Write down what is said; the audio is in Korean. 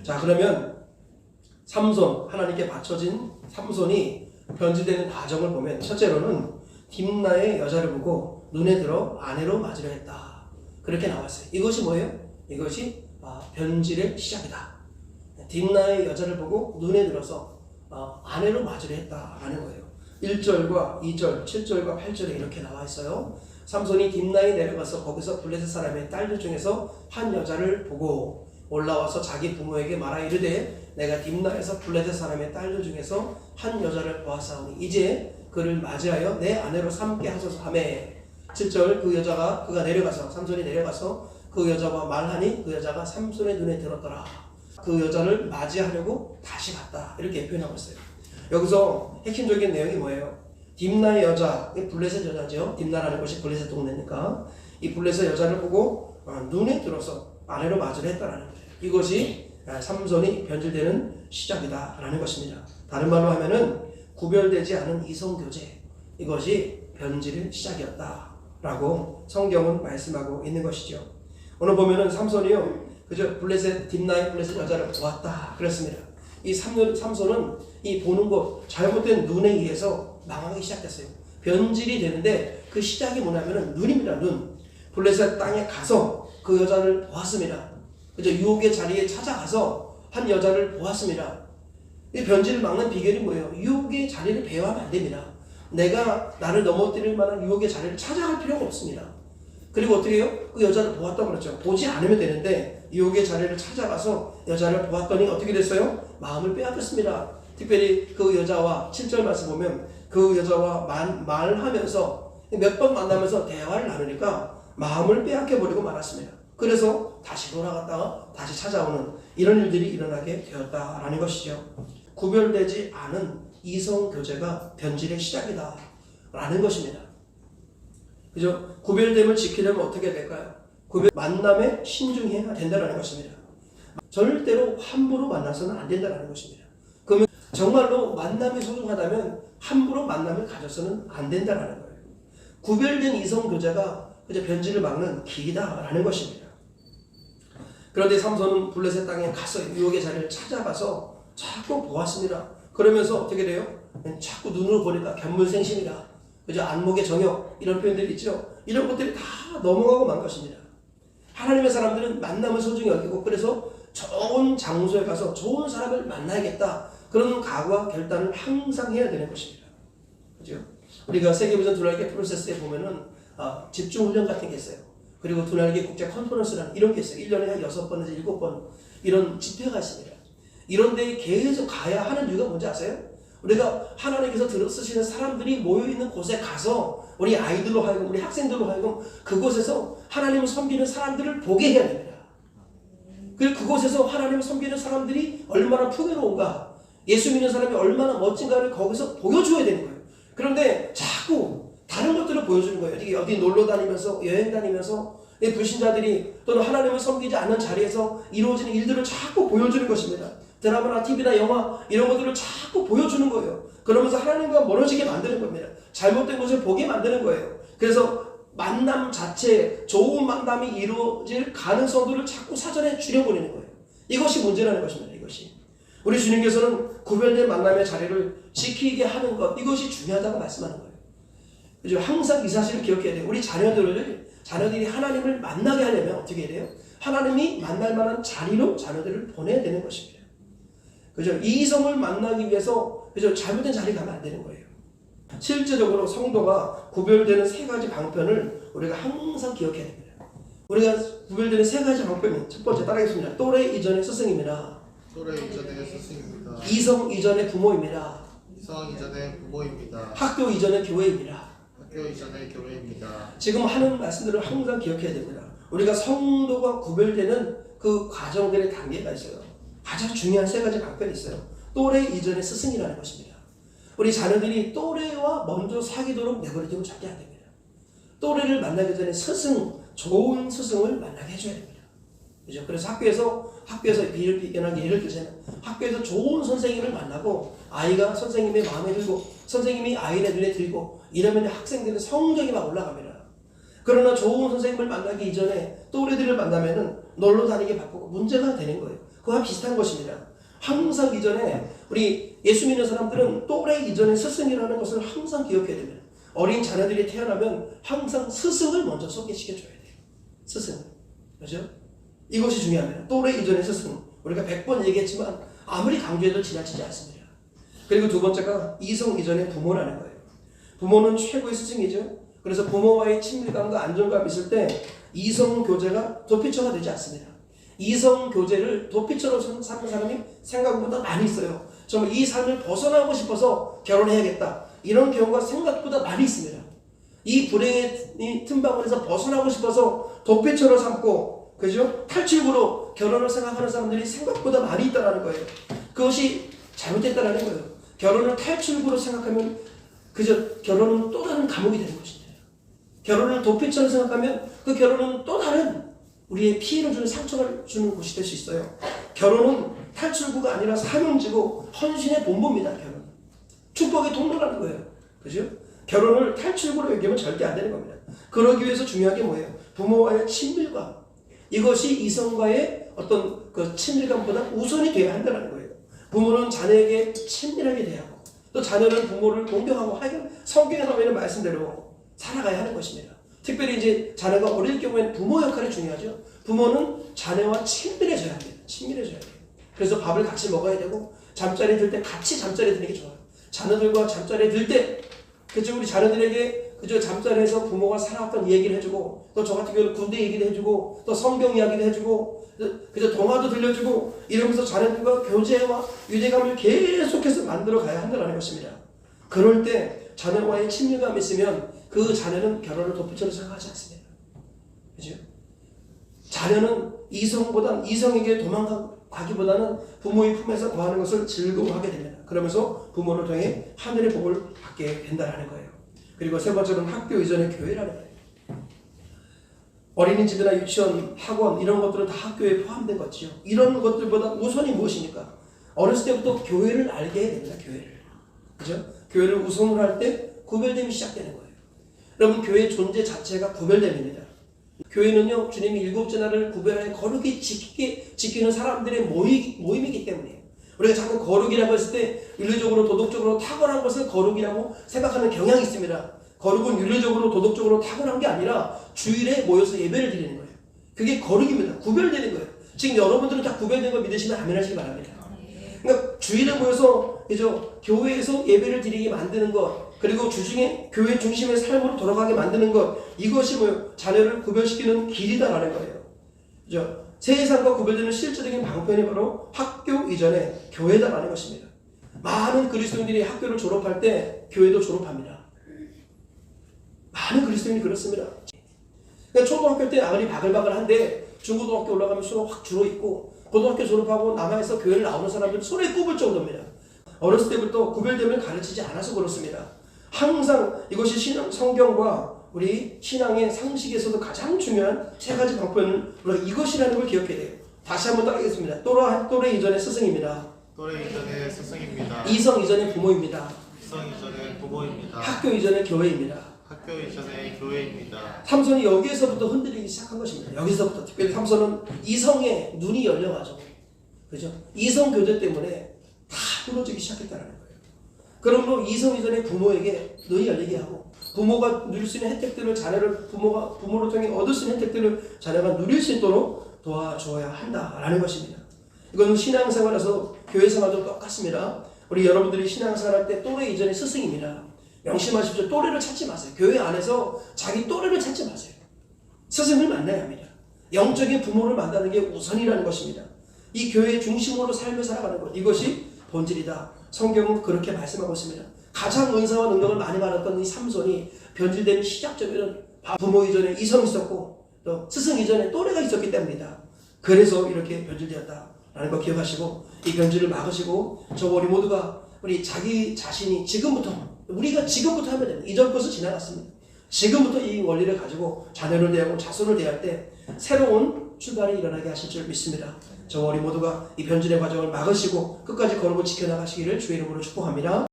자, 그러면 삼손, 하나님께 바쳐진 삼손이 변질되는 과정을 보면 첫째로는 딥나의 여자를 보고 눈에 들어 아내로 맞으려 했다. 그렇게 나왔어요. 이것이 뭐예요? 이것이 변질의 시작이다. 딥나의 여자를 보고 눈에 들어서 아내로 맞으려 했다라는 거예요. 1절과 2절, 7절과 8절에 이렇게 나와 있어요. 삼손이 딥나에 내려가서 거기서 블레셋 사람의 딸들 중에서 한 여자를 보고 올라와서 자기 부모에게 말하 이르되 내가 딥나에서 블레셋 사람의 딸들 중에서 한 여자를 보았사오니 이제 그를 맞이하여 내 아내로 삼게 하소서 하매 7절 그가 내려가서 삼손이 내려가서 그 여자와 말하니 그 여자가 삼손의 눈에 들었더라. 그 여자를 맞이하려고 다시 갔다. 이렇게 표현하고 있어요. 여기서 핵심적인 내용이 뭐예요? 딥나의 여자, 블레셋 여자죠. 딥나라는 것이 블레셋 동네니까 이 블레셋 여자를 보고 눈에 들어서 아내로 맞이를 했다라는 거예요. 이것이 삼손이 변질되는 시작이다라는 것입니다. 다른 말로 하면은 구별되지 않은 이성교제, 이것이 변질의 시작이었다라고 성경은 말씀하고 있는 것이죠. 오늘 보면은 삼손이요, 그저 딥나의 블레셋 여자를 보았다 그랬습니다. 이 삼손은 이 보는 것, 잘못된 눈에 의해서 망하기 시작했어요. 변질이 되는데 그 시작이 뭐냐면은 눈입니다. 눈. 블레셋 땅에 가서 그 여자를 보았습니다. 그저 유혹의 자리에 찾아가서 한 여자를 보았습니다. 이 변질을 막는 비결이 뭐예요? 유혹의 자리를 배회하면 안 됩니다. 내가 나를 넘어뜨릴 만한 유혹의 자리를 찾아갈 필요가 없습니다. 그리고 어떻게 해요? 그 여자를 보았다고 그랬죠. 보지 않으면 되는데 유혹의 자리를 찾아가서 여자를 보았더니 어떻게 됐어요? 마음을 빼앗겼습니다. 특별히 그 여자와 7절 말씀 보면 그 여자와 말하면서 몇 번 만나면서 대화를 나누니까 마음을 빼앗겨버리고 말았습니다. 그래서 다시 돌아갔다가 다시 찾아오는 이런 일들이 일어나게 되었다라는 것이죠. 구별되지 않은 이성교제가 변질의 시작이다 라는 것입니다. 그죠? 구별됨을 지키려면 어떻게 될까요? 만남에 신중해야 된다는 것입니다. 절대로 함부로 만나서는 안 된다는 것입니다. 그러면 정말로 만남이 소중하다면 함부로 만남을 가져서는 안 된다는 거예요. 구별된 이성교제가 그저 변질을 막는 길이다라는 것입니다. 그런데 삼손은 블레셋 땅에 가서 유혹의 자리를 찾아가서 자꾸 보았습니다. 그러면서 어떻게 돼요? 자꾸 눈으로 보니까 견물생심이다. 그죠? 안목의 정욕 이런 표현들이 있죠. 이런 것들이 다 넘어가고 만 것입니다. 하나님의 사람들은 만남을 소중히 여기고 그래서 좋은 장소에 가서 좋은 사람을 만나야겠다. 그런 각오와 결단을 항상 해야 되는 것입니다. 그죠? 우리가 세계비전 두날개 프로세스에 보면은 집중훈련 같은 게 있어요. 그리고 두날개 국제 컨퍼런스라는 이런 게 있어요. 1년에 한 6번에서 7번 이런 집회가 있습니다. 이런 데에 계속 가야 하는 이유가 뭔지 아세요? 우리가 하나님께서 쓰시는 사람들이 모여있는 곳에 가서 우리 아이들로 하여금 우리 학생들로 하여금 그곳에서 하나님을 섬기는 사람들을 보게 해야 됩니다. 그리고 그곳에서 하나님을 섬기는 사람들이 얼마나 풍요로운가, 예수 믿는 사람이 얼마나 멋진가를 거기서 보여줘야 되는 거예요. 그런데 자꾸 다른 것들을 보여주는 거예요. 어디 놀러 다니면서 여행 다니면서 불신자들이 또는 하나님을 섬기지 않는 자리에서 이루어지는 일들을 자꾸 보여주는 것입니다. 드라마나 TV나 영화 이런 것들을 자꾸 보여주는 거예요. 그러면서 하나님과 멀어지게 만드는 겁니다. 잘못된 것을 보게 만드는 거예요. 그래서 만남 자체, 좋은 만남이 이루어질 가능성들을 자꾸 사전에 줄여버리는 거예요. 이것이 문제라는 것입니다. 이것이. 우리 주님께서는 구별된 만남의 자리를 지키게 하는 것, 이것이 중요하다고 말씀하는 거예요. 그죠? 항상 이 사실을 기억해야 돼요. 우리 자녀들이 하나님을 만나게 하려면 어떻게 해야 돼요? 하나님이 만날 만한 자리로 자녀들을 보내야 되는 것입니다. 그죠? 이성을 만나기 위해서 그죠? 잘못된 자리에 가면 안 되는 거예요. 실제적으로 성도가 구별되는 세 가지 방편을 우리가 항상 기억해야 됩니다. 우리가 구별되는 세 가지 방편은 첫 번째 따라하겠습니다. 또래 이전의 스승입니다. 또래 이전의 스승입니다. 이성 이전의 부모입니다. 이성 이전의 부모입니다. 학교 이전의 교회입니다. 학교 이전의 교회입니다. 지금 하는 말씀들을 항상 기억해야 됩니다. 우리가 성도가 구별되는 그 과정들의 단계가 있어요. 가장 중요한 세 가지 방편이 있어요. 또래 이전의 스승이라는 것입니다. 우리 자녀들이 또래와 먼저 사귀도록 내버려두면 절대 안 됩니다. 또래를 만나기 전에 좋은 스승을 만나게 해줘야 됩니다. 그죠? 그래서 학교에서 예를 들자면 학교에서 좋은 선생님을 만나고 아이가 선생님의 마음에 들고 선생님이 아이의 눈에 들고 이러면 학생들은 성적이 막 올라갑니다. 그러나 좋은 선생님을 만나기 이전에 또래들을 만나면은 놀러 다니기 바쁘고 문제가 되는 거예요. 그와 비슷한 것입니다. 항상 이전에 우리 예수 믿는 사람들은 또래 이전의 스승이라는 것을 항상 기억해야 됩니다. 어린 자녀들이 태어나면 항상 스승을 먼저 소개시켜줘야 돼요. 스승. 그죠? 이것이 중요합니다. 또래 이전의 스승. 우리가 100번 얘기했지만 아무리 강조해도 지나치지 않습니다. 그리고 두 번째가 이성 이전의 부모라는 거예요. 부모는 최고의 스승이죠. 그래서 부모와의 친밀감과 안정감이 있을 때 이성 교제가 도피처가 되지 않습니다. 이성 교제를 도피처로 사는 사람이 생각보다 많이 있어요. 정말 이 삶을 벗어나고 싶어서 결혼해야겠다. 이런 경우가 생각보다 많이 있습니다. 이 불행의 틈바구니에서 벗어나고 싶어서 도피처로 삼고, 그죠? 탈출구로 결혼을 생각하는 사람들이 생각보다 많이 있다는 거예요. 그것이 잘못됐다는 거예요. 결혼을 탈출구로 생각하면 그저 결혼은 또 다른 감옥이 되는 것입니다. 결혼을 도피처럼 생각하면 그 결혼은 또 다른 우리의 피해를 주는 상처를 주는 곳이 될 수 있어요. 결혼은 탈출구가 아니라 사명지고 헌신의 본보입니다. 결혼. 축복의 통로라는 거예요. 그죠? 결혼을 탈출구로 여기면 절대 안 되는 겁니다. 그러기 위해서 중요한 게 뭐예요? 부모와의 친밀감. 이것이 이성과의 어떤 그 친밀감보다 우선이 돼야 한다는 거예요. 부모는 자녀에게 친밀하게 대하고 또 자녀는 부모를 공경하고 하여간 성경에 나와 있는 말씀대로 살아가야 하는 것입니다. 특별히 이제 자녀가 어릴 경우에는 부모 역할이 중요하죠. 부모는 자녀와 친밀해져야 합니다. 친밀해져야 돼요. 그래서 밥을 같이 먹어야 되고 잠자리 들 때 같이 잠자리 드는 게 좋아요. 자녀들과 잠자리 들 때 그죠? 우리 자녀들에게 그저 잠자리에서 부모가 살아왔던 얘기를 해주고 또 저 같은 경우는 군대 얘기도 해주고 또 성경 이야기도 해주고 그저 동화도 들려주고 이러면서 자녀들과 교제와 유대감을 계속해서 만들어 가야 한다는 것입니다. 그럴 때 자녀와의 친밀감이 있으면 그 자녀는 결혼을 도피처럼 생각하지 않습니다. 그죠? 자녀는 이성에게 도망가기보다는 부모의 품에서 거하는 것을 즐거워하게 됩니다. 그러면서 부모를 통해 하늘의 복을 받게 된다는 거예요. 그리고 세 번째로는 학교 이전의 교회라는 거예요. 어린이집이나 유치원, 학원 이런 것들은 다 학교에 포함된 거지요. 이런 것들보다 우선이 무엇입니까? 어렸을 때부터 교회를 알게 해야 됩니다. 교회를. 그죠? 교회를 우선으로 할 때 구별됨이 시작되는 거예요. 여러분 교회의 존재 자체가 구별됨입니다. 교회는요 주님이 7째 날을 구별하여 거룩히 지키는 사람들의 모임이기 때문이에요. 우리가 자꾸 거룩이라고 했을 때 윤리적으로 도덕적으로 탁월한 것을 거룩이라고 생각하는 경향이 있습니다. 거룩은 윤리적으로 도덕적으로 탁월한 게 아니라 주일에 모여서 예배를 드리는 거예요. 그게 거룩입니다. 구별되는 거예요. 지금 여러분들은 다 구별된 걸 믿으시면 아멘 하시기 바랍니다. 그러니까 주일에 모여서 그죠? 교회에서 예배를 드리게 만드는 것, 그리고 주중에 교회 중심의 삶으로 돌아가게 만드는 것, 이것이 뭐예요? 자녀를 구별시키는 길이다라는 거예요. 그죠? 세상과 구별되는 실질적인 방편이 바로 학교 이전의 교회다라는 것입니다. 많은 그리스도인들이 학교를 졸업할 때 교회도 졸업합니다. 많은 그리스도인이 그렇습니다. 그러니까 초등학교 때 아무리 바글바글한데 중고등학교 올라가면 수가 확 줄어있고 고등학교 졸업하고 남아있어 교회를 나오는 사람들 손에 꼽을 정도입니다. 어렸을 때부터 구별됨을 가르치지 않아서 그렇습니다. 항상 이것이 성경과 우리 신앙의 상식에서도 가장 중요한 세 가지 방편은 우리가 이것이라는 걸 기억해야 돼요. 다시 한번 따르겠습니다. 또래 이전의 스승입니다. 또래 이전의 스승입니다. 이성 이전의 부모입니다. 이성 이전의 부모입니다. 학교 이전의 교회입니다. 학교 이전의 교회입니다. 삼손이 여기에서부터 흔들리기 시작한 것입니다. 여기서부터 특별히 삼손은 이성의 눈이 열려가지고 그죠? 이성 교제 때문에 다 무너지기 시작했다는 거예요. 그러므로 이성 이전의 부모에게 눈이 열리게 하고 부모가 누릴 수 있는 혜택들을 부모를 통해 얻을 수 있는 혜택들을 자녀가 누릴 수 있도록 도와줘야 한다라는 것입니다. 이건 신앙생활에서 교회생활도 똑같습니다. 우리 여러분들이 신앙생활할 때 또래 이전의 스승입니다. 명심하십시오. 또래를 찾지 마세요. 교회 안에서 자기 또래를 찾지 마세요. 스승을 만나야 합니다. 영적인 부모를 만나는 게 우선이라는 것입니다. 이 교회의 중심으로 삶을 살아가는 것, 이것이 본질이다. 성경은 그렇게 말씀하고 있습니다. 가장 은사와 능력을 많이 받았던 이 삼손이 변질되는 시작점에는 부모 이전에 이성이 있었고 또 스승 이전에 또래가 있었기 때문이다. 그래서 이렇게 변질되었다라는 거 기억하시고 이 변질을 막으시고 우리 모두가 우리 자기 자신이 우리가 지금부터 하면 됩니다. 이전 것은 지나갔습니다. 지금부터 이 원리를 가지고 자녀를 대하고 자손을 대할 때 새로운 출발이 일어나게 하실 줄 믿습니다. 우리 모두가 이 변질의 과정을 막으시고 끝까지 거룩을 지켜나가시기를 주의 이름으로 축복합니다.